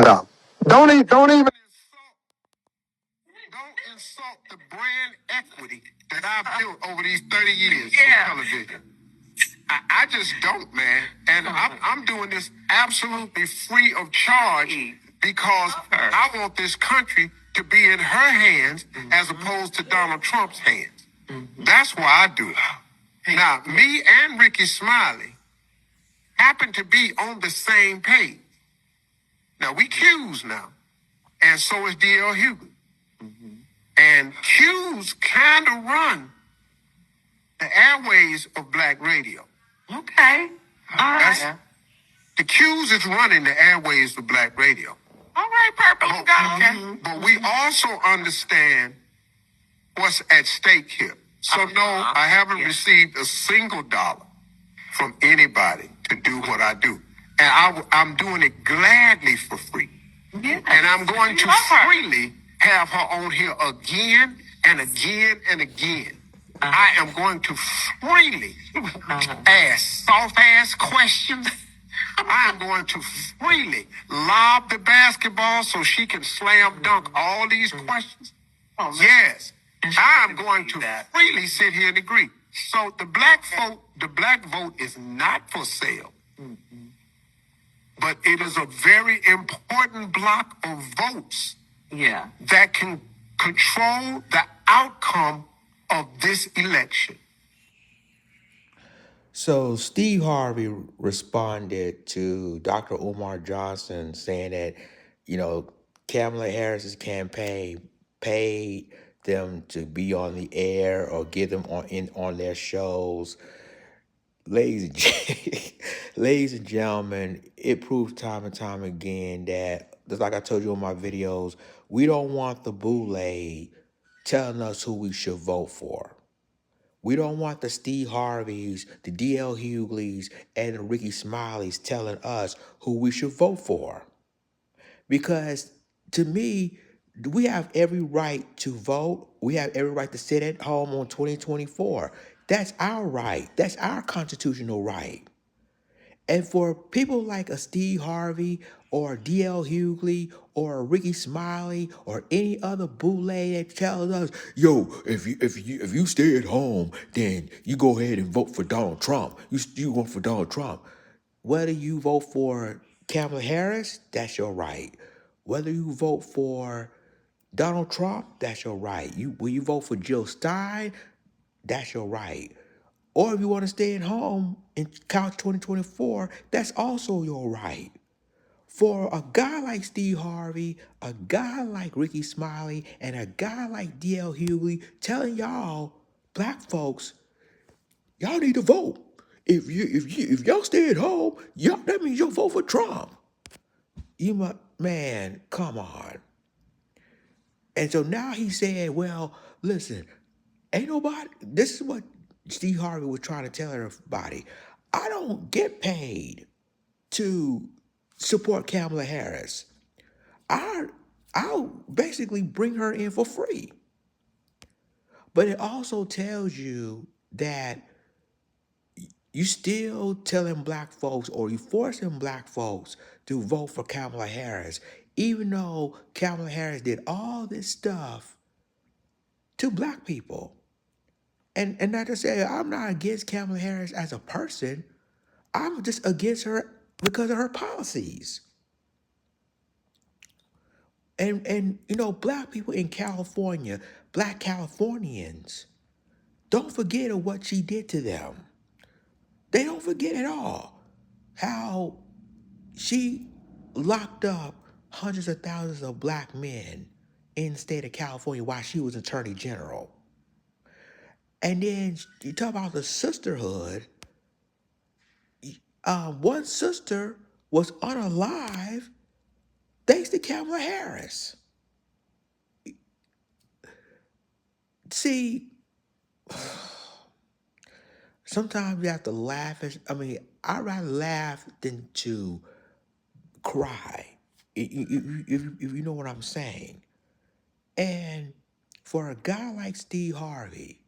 No. Don't insult the brand equity that I've built over these 30 years of television. I just don't, man. And I'm doing this absolutely free of charge because I want this country to be in her hands as opposed to Donald Trump's hands. That's why I do it. Now, me and Ricky Smiley happen to be on the same page. Now, we Q's now, and so is D.L. Hughley. And Q's kind of run the airways of black radio. Okay. All right. The Q's is running the airways of black radio. All right, Purple. Okay. But we also understand what's at stake here. So no, I haven't received a single dollar from anybody to do what I do. And I'm doing it gladly for free. Yeah. And I'm going to freely have her on here again and again and again. I am going to freely ask soft-ass questions. I am going to freely lob the basketball so she can slam dunk all these questions. Yes. I am going to freely sit here and agree. So the black vote is not for sale. But it is a very important block of votes that can control the outcome of this election. So Steve Harvey responded to Dr. Umar Johnson saying that, Kamala Harris's campaign paid them to be on the air or get them on their shows. Ladies and gentlemen, it proves time and time again that, just like I told you in my videos, we don't want the boule telling us who we should vote for. We don't want the Steve Harveys, the D.L. Hugleys, and the Ricky Smileys telling us who we should vote for. Because to me, we have every right to vote. We have every right to sit at home on 2024. That's our right. That's our constitutional right. And for people like a Steve Harvey or a D.L. Hughley or a Ricky Smiley or any other boule that tells us, yo, if you stay at home, then you go ahead and vote for Donald Trump. You vote for Donald Trump. Whether you vote for Kamala Harris, that's your right. Whether you vote for Donald Trump, that's your right. Will you vote for Jill Stein? That's your right. Or if you want to stay at home and couch 2024, that's also your right. For a guy like Steve Harvey, a guy like Ricky Smiley, and a guy like D.L. Hughley telling y'all, black folks, y'all need to vote. If y'all stay at home, that means you'll vote for Trump. Man, come on. And so now he said, well, listen, ain't nobody, this is what Steve Harvey was trying to tell everybody. I don't get paid to support Kamala Harris. I'll basically bring her in for free. But it also tells you that you still telling black folks, or you forcing black folks to vote for Kamala Harris, even though Kamala Harris did all this stuff to black people. And not to say I'm not against Kamala Harris as a person. I'm just against her because of her policies. And black people in California, black Californians, don't forget of what she did to them. They don't forget at all how she locked up hundreds of thousands of black men in the state of California while she was Attorney General. And then you talk about the sisterhood. One sister was unalive thanks to Kamala Harris. See, sometimes you have to laugh. I'd rather laugh than to cry, if you know what I'm saying. And for a guy like Steve Harvey,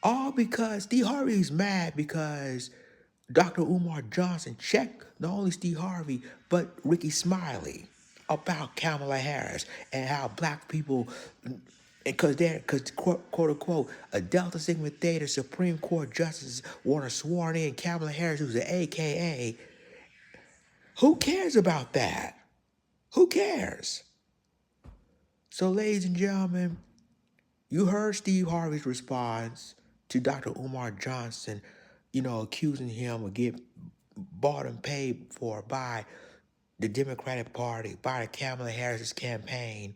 all because Steve Harvey's mad because Dr.Umar Johnson checked not only Steve Harvey, but Ricky Smiley about Kamala Harris and how black people, because quote unquote, a Delta Sigma Theta Supreme Court justice want to sworn in Kamala Harris, who's an AKA. Who cares about that? Who cares? So, ladies and gentlemen, you heard Steve Harvey's response to Dr. Umar Johnson, accusing him of getting bought and paid for by the Democratic Party, by the Kamala Harris campaign.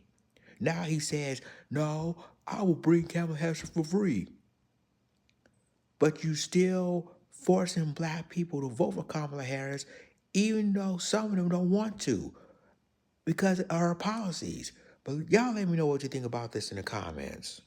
Now he says, no, I will bring Kamala Harris for free. But you still forcing black people to vote for Kamala Harris, even though some of them don't want to, because of her policies. But y'all let me know what you think about this in the comments.